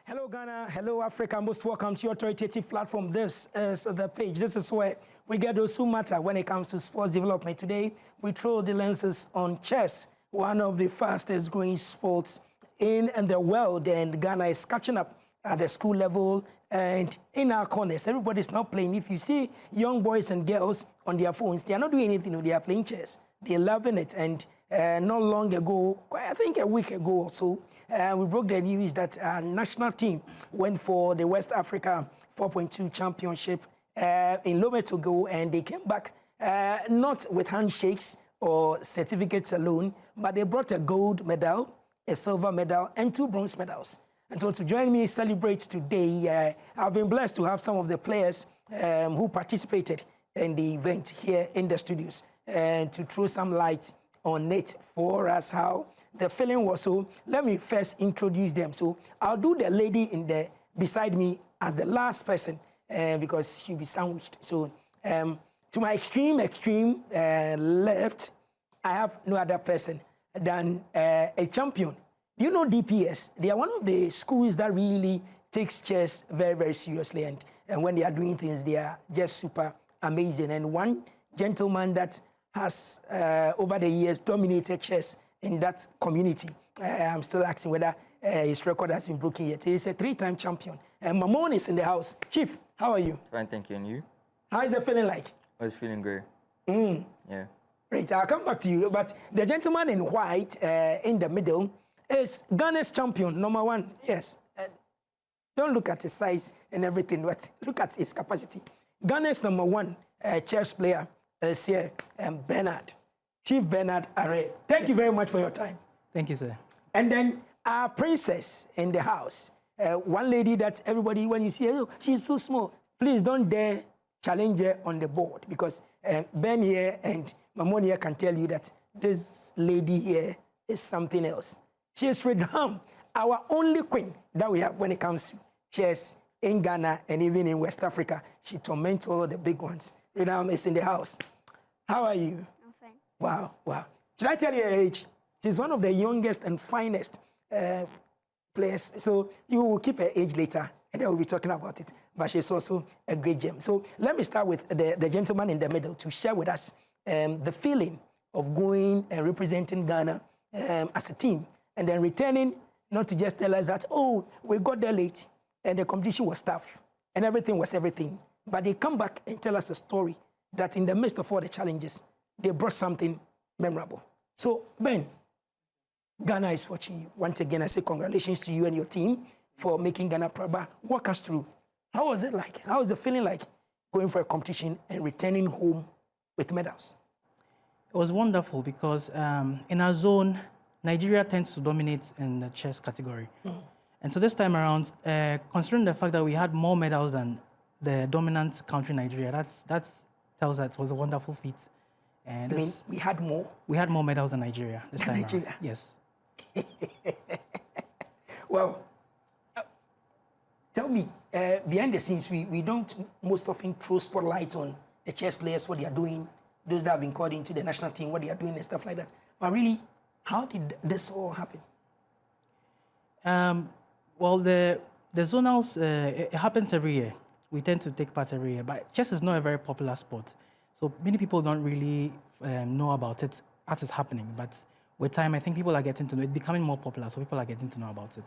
Hello Ghana, hello Africa, most welcome to your authoritative platform. This is the page. This is where we get those who matter when it comes to sports development. Today, we throw the lenses on chess, one of the fastest growing sports in the world, and Ghana is catching up at the school level and in our corners. Everybody's now playing. If you see young boys and girls on their phones, they are not doing anything, they are playing chess. They're loving it. And not long ago, I think a week ago or so, we broke the news that our national team went for the West Africa 4.2 championship in Lomé, Togo, and they came back not with handshakes or certificates alone, but they brought a gold medal, a silver medal, and 2 bronze medals. And so to join me celebrate today, I've been blessed to have some of the players who participated in the event here in the studios and to throw some light on it for us, how the feeling was. So let me first introduce them. So I'll do the lady in the beside me as the last person because she'll be sandwiched. So to my extreme left, I have no other person than a champion. You know DPS, they are one of the schools that really takes chess very, very seriously. And when they are doing things, they are just super amazing. And one gentleman that has, over the years, dominated chess in that community. I'm still asking whether his record has been broken yet. He's a 3-time champion. And Manoom is in the house. Chief, how are you? Fine, thank you. And you? How is it feeling like? I was feeling great. Yeah. Great, I'll come back to you. But the gentleman in white in the middle is Ghana's champion, #1. Yes. Don't look at his size and everything, but look at his capacity. Ghana's #1 chess player is here, Bernard. Chief Bernard Anhwere. Thank you very much for your time. Thank you, sir. And then our princess in the house, one lady that everybody, when you see her, oh, she's so small, please don't dare challenge her on the board because Ben here and Manoom here can tell you that this lady here is something else. She is Ridham, our only queen that we have when it comes to chess in Ghana and even in West Africa. She torments all the big ones. Ridham is in the house. How are you? I'm fine. Wow, wow. Should I tell you her age? She's one of the youngest and finest players. So you will keep her age later, and then we'll be talking about it. But she's also a great gem. So let me start with the gentleman in the middle to share with us the feeling of going and representing Ghana as a team, and then returning, not to just tell us that, oh, we got there late, and the competition was tough, and everything was everything. But they come back and tell us a story that in the midst of all the challenges, they brought something memorable. So, Ben, Ghana is watching you. Once again, I say congratulations to you and your team for making Ghana proud. But walk us through. How was it like? How was the feeling like going for a competition and returning home with medals? It was wonderful because in our zone, Nigeria tends to dominate in the chess category. And so this time around, considering the fact that we had more medals than the dominant country, Nigeria, that tells us it was a wonderful feat. And I mean, we had more? We had more medals than Nigeria this time Nigeria? around. Yes. Well, tell me, behind the scenes, we don't most often throw spotlight on the chess players, what they are doing, those that have been called into the national team, what they are doing and stuff like that. But really, how did this all happen? Well, the zonals, it happens every year. We tend to take part every year, but chess is not a very popular sport. So many people don't really know about it as it's happening. But with time, I think people are getting to know it, becoming more popular, so people are getting to know about it.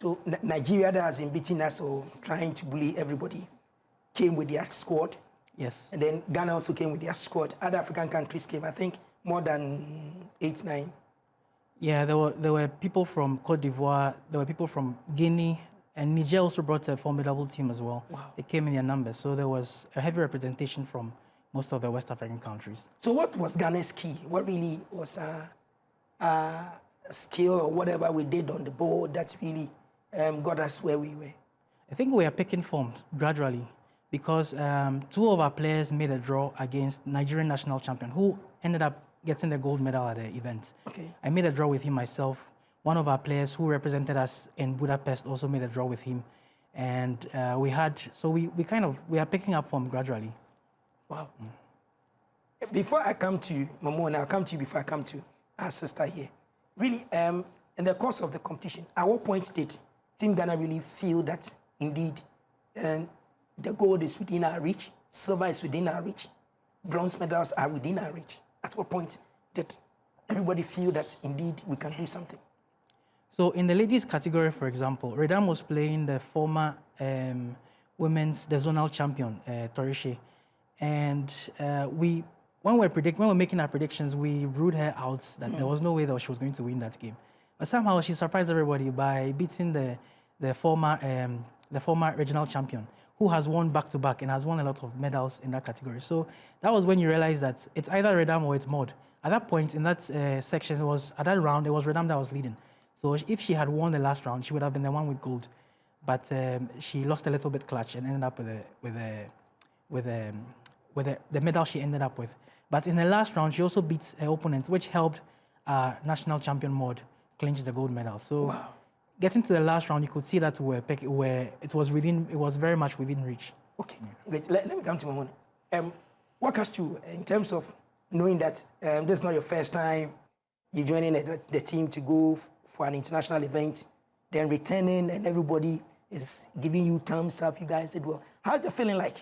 So Nigeria that has been beating us or trying to bully everybody came with their squad. Yes. And then Ghana also came with their squad. Other African countries came, I think, more than 8, 9. Yeah, there were people from Cote d'Ivoire, there were people from Guinea, and Niger also brought a formidable team as well. Wow. They came in their numbers, so there was a heavy representation from most of the West African countries. So what was Ghana's key? What really was a skill or whatever we did on the board that really got us where we were? I think we are picking form gradually because 2 of our players made a draw against Nigerian national champion who ended up getting the gold medal at the event. Okay. I made a draw with him myself. One of our players who represented us in Budapest also made a draw with him. And we are picking up form gradually. Wow. Before I come to Manoom, and I'll come to you before I come to our sister here. Really, in the course of the competition, at what point did Team Ghana really feel that indeed the gold is within our reach, silver is within our reach, bronze medals are within our reach? At what point did everybody feel that indeed we can do something? So in the ladies category, for example, Ridham was playing the former the zonal champion, Torishe. And when we're making our predictions, we ruled her out that there was no way that she was going to win that game. But somehow she surprised everybody by beating the former regional champion, who has won back-to-back and has won a lot of medals in that category. So that was when you realize that it's either Ridham or it's Maud. At that point, in that section, at that round, it was Ridham that was leading. So if she had won the last round, she would have been the one with gold. But she lost a little bit clutch and ended up with the medal she ended up with. But in the last round, she also beat her opponent, which helped national champion Maud clinch the gold medal. So wow. Getting to the last round, you could see that it was very much within reach. Okay, great. Let me come to Manoom. Walk us through in terms of knowing that this is not your first time you're joining the team to go for an international event, then returning and everybody is giving you thumbs up. You guys did well. How's the feeling like?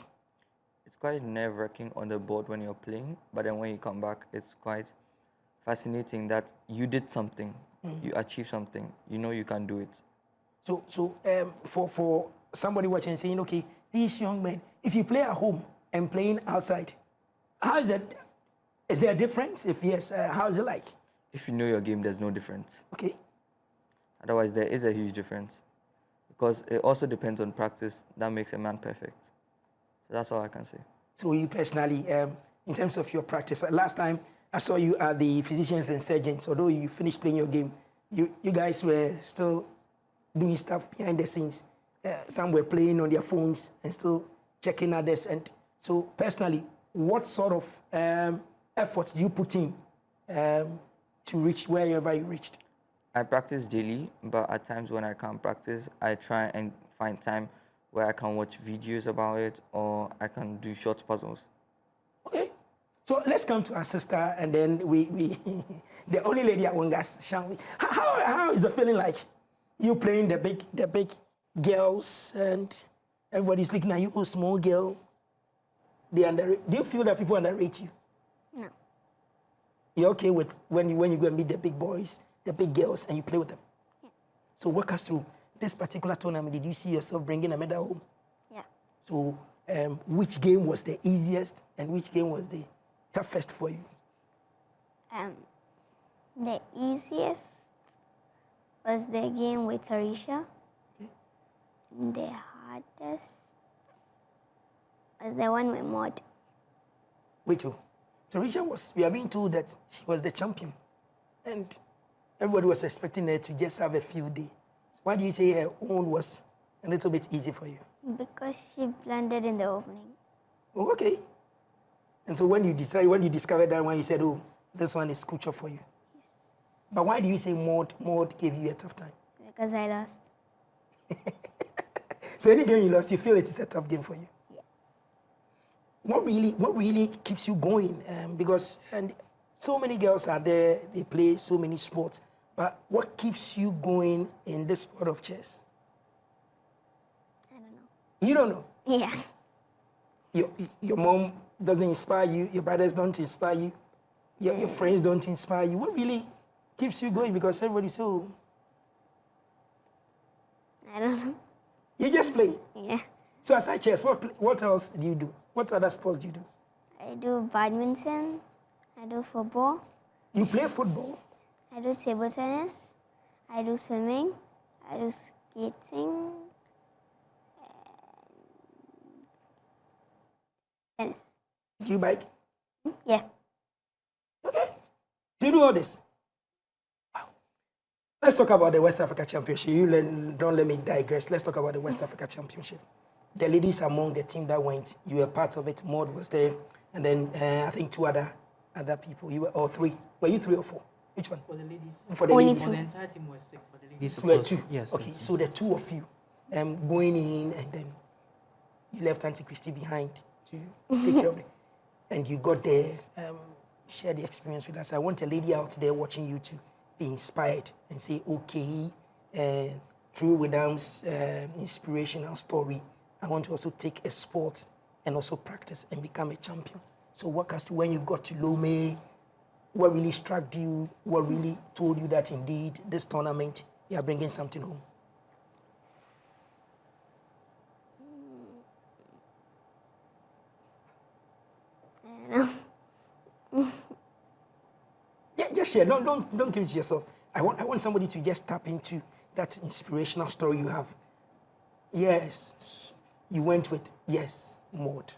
It's quite nerve-wracking on the board when you're playing, but then when you come back, it's quite fascinating that you did something, you achieved something, you know you can do it. So for somebody watching saying, okay, these young men, if you play at home and playing outside, how is that? Is there a difference? If yes, how is it like? If you know your game, there's no difference. Okay. Otherwise, there is a huge difference. Because it also depends on practice that makes a man perfect. So that's all I can say. So you personally, in terms of your practice, last time I saw you at the physicians and surgeons, although you finished playing your game, you guys were still doing stuff behind the scenes. Some were playing on their phones and still checking others. And so personally, what sort of efforts do you put in to reach wherever you reached? I practice daily, but at times when I can't practice, I try and find time where I can watch videos about it or I can do short puzzles. Okay. So let's come to our sister and then we the only lady at Wangas, shall we? How is the feeling like? You playing the big girls and everybody's looking at you, oh, small girl. Do you feel that people underrate you? No. You're okay with when you go and meet the big boys, the big girls, and you play with them? Yeah. So walk us through this particular tournament. Did you see yourself bringing a medal home? Yeah. So which game was the easiest and which game was the toughest for you? The easiest was the game with Tarisha. Okay. The hardest was the one with Maud. Wait, Tarisha we are being told that she was the champion. And everybody was expecting her to just have a field day. So why do you say her own was a little bit easy for you? Because she blended in the opening. Oh, okay. And so when you discovered that one, you said, oh, this one is crucial for you. Yes. But why do you say Maud gave you a tough time? Because I lost. So any game you lost, you feel it is a tough game for you? Yeah. What really keeps you going? Because so many girls are there, they play so many sports. But what keeps you going in this sport of chess? I don't know. You don't know? Yeah. Your mom doesn't inspire you, your brothers don't inspire you, your friends don't inspire you. What really keeps you going? Because everybody says, oh. I don't know. You just play? Yeah. So aside chess, what else do you do? What other sports do you do? I do badminton. I do football. You play football? I do table tennis. I do swimming. I do skating. And tennis. Do you bike? Yeah. Okay. Do you do all this? Wow. Let's talk about the West Africa Championship. Don't let me digress. Let's talk about the West Africa Championship. The ladies among the team that went, you were part of it. Maud was there, and then I think two other people. You were all three. Were you 3 or 4? Which one? For the ladies. For the Only ladies. two. The entire team was 6, but the ladies Were 2. Yes. Okay, so the 2 of you going in, and then you left Auntie Christy behind to take care of it. And you got there, share the experience with us. I want a lady out there watching you to be inspired and say, okay, through Ridham's inspirational story, I want to also take a sport and also practice and become a champion. So walk us to when you got to Lomé, what really struck you, what really told you that indeed this tournament, you are bringing something home? I don't know. Yeah, just share. Don't keep it to yourself. I want somebody to just tap into that inspirational story you have. Yes, you went with Maud.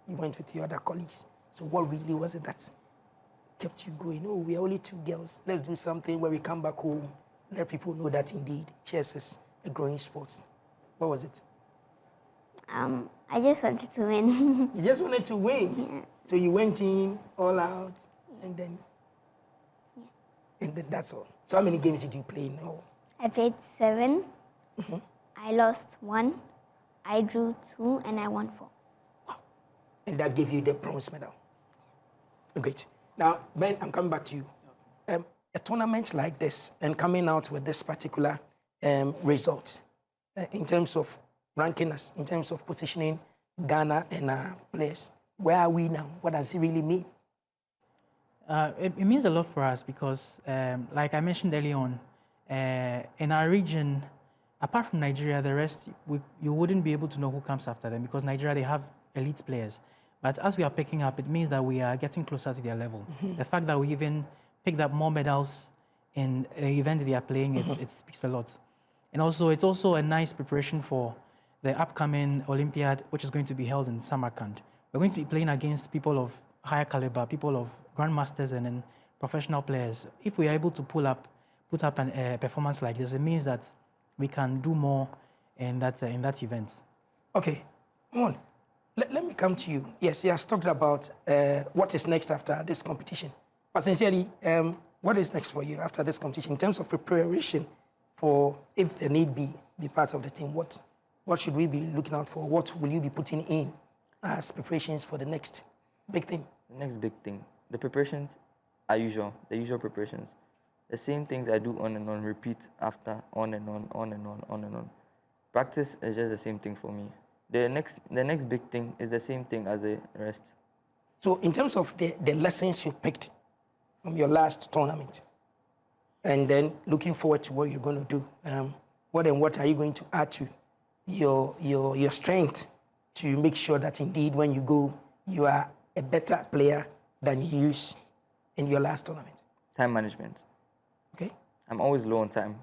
You went with your other colleagues. So what really was it that kept you going? Oh, we're only two girls. Let's do something where we come back home, let people know that indeed chess is a growing sport. What was it? I just wanted to win. You just wanted to win. Yeah. So you went in all out, and then that's all. So how many games did you play in all? I played 7. I lost 1. I drew 2, and I won 4. Wow. And that gave you the bronze medal. Great. Now, Ben, I'm coming back to you. A tournament like this and coming out with this particular result, in terms of ranking us, in terms of positioning Ghana and our players, where are we now? What does it really mean? It means a lot for us because, like I mentioned earlier on, in our region, apart from Nigeria, the rest, you wouldn't be able to know who comes after them because Nigeria, they have elite players. But as we are picking up, it means that we are getting closer to their level. The fact that we even picked up more medals in the event they are playing, it speaks a lot. And also, it's also a nice preparation for the upcoming Olympiad, which is going to be held in Samarkand. We're going to be playing against people of higher caliber, people of grandmasters and then professional players. If we are able to put up a performance like this, it means that we can do more in that event. Okay, come on. Let me come to you. Yes, he has talked about what is next after this competition. But sincerely, what is next for you after this competition in terms of preparation for, if the need be part of the team? What should we be looking out for? What will you be putting in as preparations for the next big thing? The next big thing. The preparations are usual, the usual preparations. The same things I do on and on, repeat after, on and on, on and on, on and on. Practice is just the same thing for me. The next big thing is the same thing as the rest. So in terms of the lessons you picked from your last tournament, and then looking forward to what you're going to do, what are you going to add to your strength to make sure that indeed when you go, you are a better player than you used in your last tournament? Time management. Okay. I'm always low on time.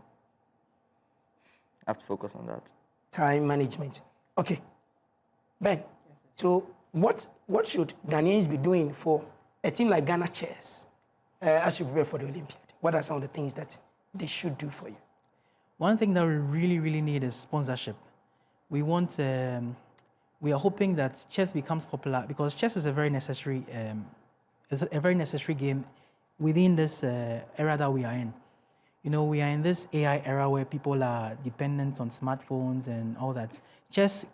I have to focus on that. Time management. Okay. Ben, so what should Ghanaians be doing for a team like Ghana Chess as you prepare for the Olympiad? What are some of the things that they should do for you? One thing that we really, really need is sponsorship. We are hoping that chess becomes popular because chess is a very necessary game within this era that we are in. You know, we are in this AI era where people are dependent on smartphones and all that. Chess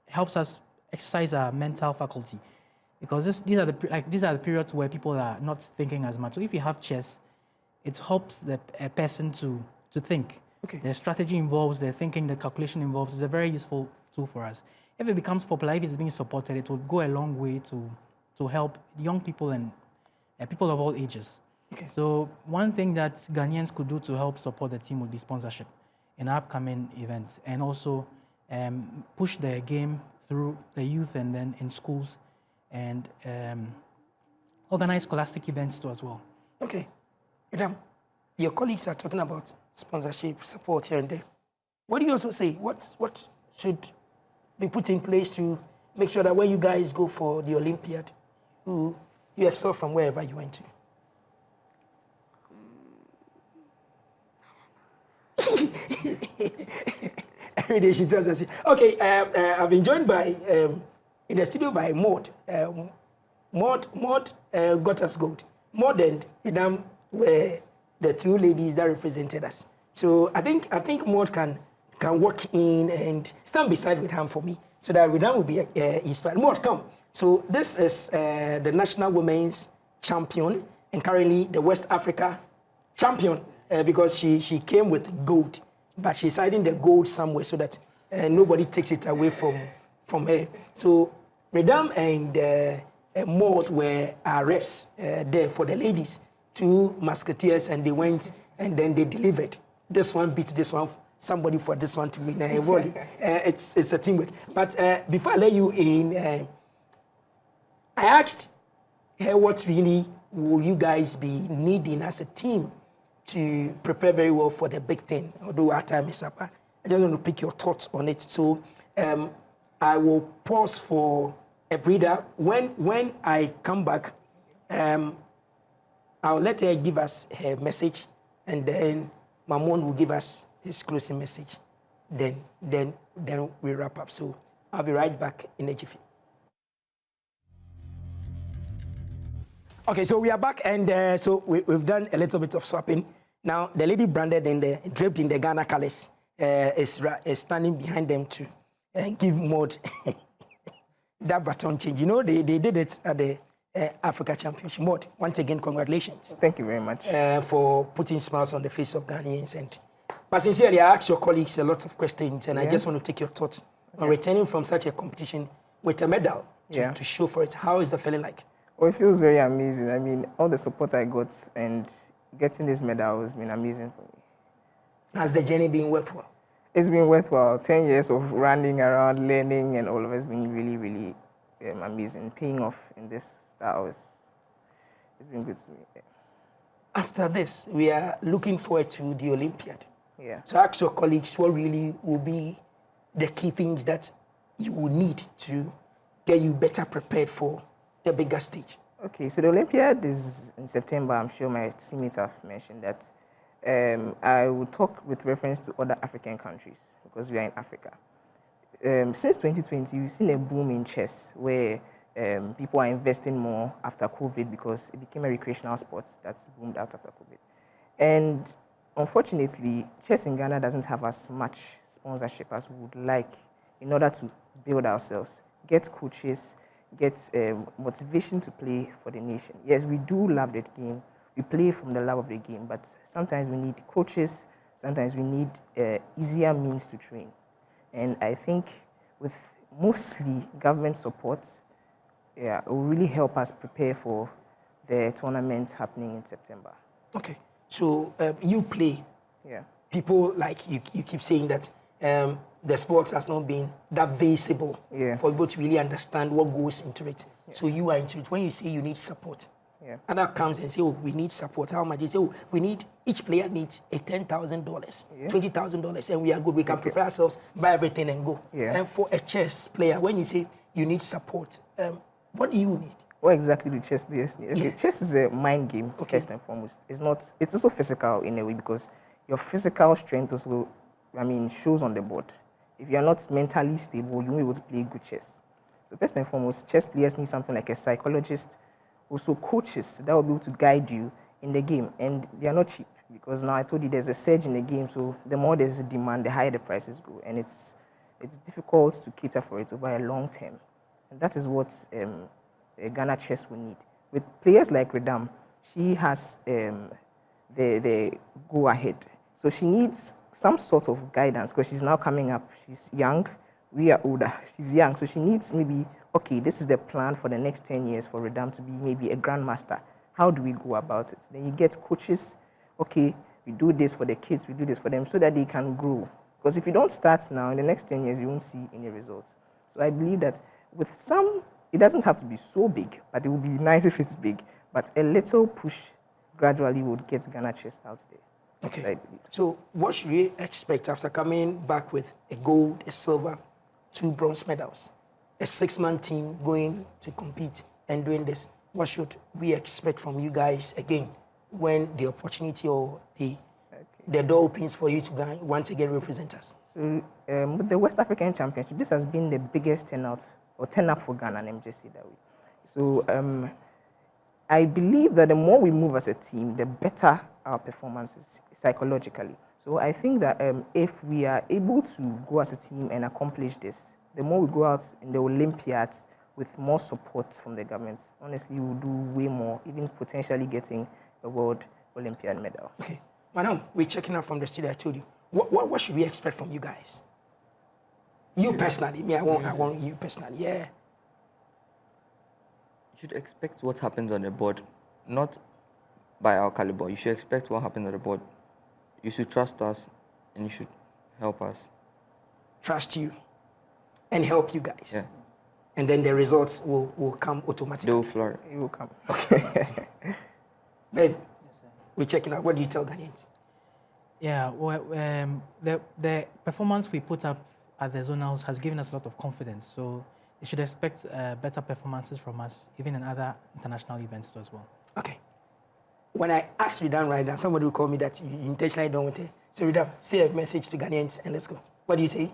helps us exercise our mental faculty because these are the periods where people are not thinking as much. So if you have chess, it helps a person to think. Okay. The strategy involves, the thinking, the calculation involves. It's a very useful tool for us. If it becomes popular, if it's being supported, it will go a long way to help young people and people of all ages. Okay. So one thing that Ghanaians could do to help support the team would be sponsorship in upcoming events, and also push the game through the youth and then in schools, and organize scholastic events too as well. Okay. Ridham, your colleagues are talking about sponsorship, support here and there. What do you also say? What should be put in place to make sure that when you guys go for the Olympiad, you excel from wherever you went to? Every day she tells us, okay, I've been joined by, in the studio by Maud. Maud got us gold. Maud and Ridham were the two ladies that represented us. So I think Maud can walk in and stand beside Ridham for me so that Ridham will be inspired. Maud, come. So this is the National Women's Champion and currently the West Africa Champion because she came with gold, but she's hiding the gold somewhere so that nobody takes it away from her. So Ridham and Maud were our reps there for the ladies, 2 musketeers, and they went and then they delivered. This one beats this one, somebody for this one to win. It's a teamwork. But before I let you in, I asked her what really will you guys be needing as a team to prepare very well for the big thing, although our time is up. I just want to pick your thoughts on it. So I will pause for a breather. When I come back, I'll let her give us her message, and then Manoom will give us his closing message. Then we wrap up. So I'll be right back in a jiffy. Okay, so we are back, and so we've done a little bit of swapping. Now, the lady branded and draped in the Ghana colors is standing behind them to give Maud that baton change. You know, they did it at the Africa Championship. Maud, once again, congratulations. Thank you very much. For putting smiles on the face of Ghanaians. But sincerely, I asked your colleagues a lot of questions, and I just want to take your thoughts on returning from such a competition with a medal to show for it. How is the feeling like? Well, it feels very amazing. I mean, all the support I got and getting this medal has been amazing for me. Has the journey been worthwhile? It's been worthwhile. 10 years of running around, learning, and all of it has been really, really amazing. Paying off in this style it's been good to me. Yeah. After this, we are looking forward to the Olympiad. Yeah. So ask your colleagues what really will be the key things that you will need to get you better prepared for the bigger stage. Okay, so the Olympiad is in September. I'm sure my teammates have mentioned that. I will talk with reference to other African countries because we are in Africa. Since 2020, we've seen a boom in chess where people are investing more after COVID because it became a recreational sport that's boomed out after COVID. And unfortunately, chess in Ghana doesn't have as much sponsorship as we would like in order to build ourselves, get coaches, get motivation to play for the nation. Yes, we do love that game. We play from the love of the game, but sometimes we need coaches, sometimes we need easier means to train. And I think with mostly government support, it will really help us prepare for the tournament happening in September. Okay, so you play. Yeah. People like you keep saying that the sports has not been that visible for people to really understand what goes into it. Yeah. So you are into it. When you say you need support, and that comes and say, oh, we need support. How much? They say, oh, each player needs a $10,000, $20,000, and we are good. We can prepare ourselves, buy everything and go. Yeah. And for a chess player, when you say you need support, what do you need? What exactly do chess players need? Okay, chess is a mind game, first and foremost. It's also physical in a way because your physical strength also, shows on the board. If you are not mentally stable, you won't be able to play good chess. So first and foremost, chess players need something like a psychologist, also coaches that will be able to guide you in the game. And they are not cheap because now I told you there's a surge in the game, so the more there's a demand, the higher the prices go. And it's difficult to cater for it over a long term. And that is what Ghana chess will need. With players like Ridham, she has the go ahead. So she needs some sort of guidance because she's now coming up. She's young, we are older. She's young, so she needs maybe, okay, this is the plan for the next 10 years for Ridham to be maybe a grandmaster. How do we go about it? Then you get coaches, okay, we do this for the kids, we do this for them so that they can grow. Because if you don't start now, in the next 10 years, you won't see any results. So I believe that with some, it doesn't have to be so big, but it would be nice if it's big. But a little push gradually would get Ghana chess out there. Okay. So what should we expect after coming back with a gold, a silver, 2 bronze medals, a 6-man team going to compete and doing this? What should we expect from you guys again when the opportunity or the door opens for you to once again represent us? So with the West African Championship, this has been the biggest turnout or turn-up for Ghana, let me just say that way. So I believe that the more we move as a team, the better our performance is psychologically. So I think that if we are able to go as a team and accomplish this, the more we go out in the Olympiads with more support from the government, honestly, we'll do way more, even potentially getting a World Olympiad medal. Okay. Manoom, we're checking out from the studio. I told you. What should we expect from you guys? You personally, me, I want you personally, yeah. You should expect what happens on the board, not by our caliber. You should expect what happens on the board. You should trust us, and you should help us. Trust you, and help you guys. Yeah. And then the results will come automatically. They will flourish. It will come. Ben, we're checking out. What do you tell Ghanaians? Yeah, well, the performance we put up at the zonals has given us a lot of confidence. So you should expect better performances from us, even in other international events too as well. Okay. When I asked Ridham right now, somebody will call me that you intentionally don't want it. So Ridham, say a message to Ghanaians and let's go. What do you say?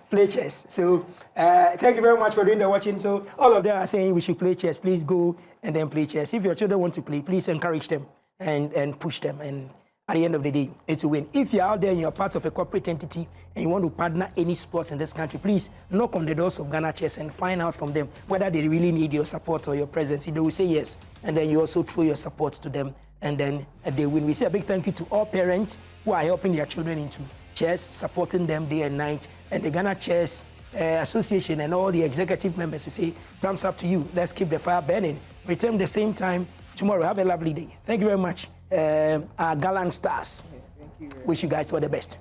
Play chess. So thank you very much for doing the watching. So all of them are saying we should play chess. Please go and then play chess. If your children want to play, please encourage them and push them. And at the end of the day, it's a win. If you're out there and you're part of a corporate entity and you want to partner any sports in this country, please knock on the doors of Ghana Chess and find out from them whether they really need your support or your presence. They will say yes. And then you also throw your support to them. And then they win. We say a big thank you to all parents who are helping their children into chess, supporting them day and night, and the Ghana Chess Association and all the executive members who say, thumbs up to you. Let's keep the fire burning. Return the same time tomorrow. Have a lovely day. Thank you very much. Our gallant stars. Yes, thank you. Wish you guys all the best.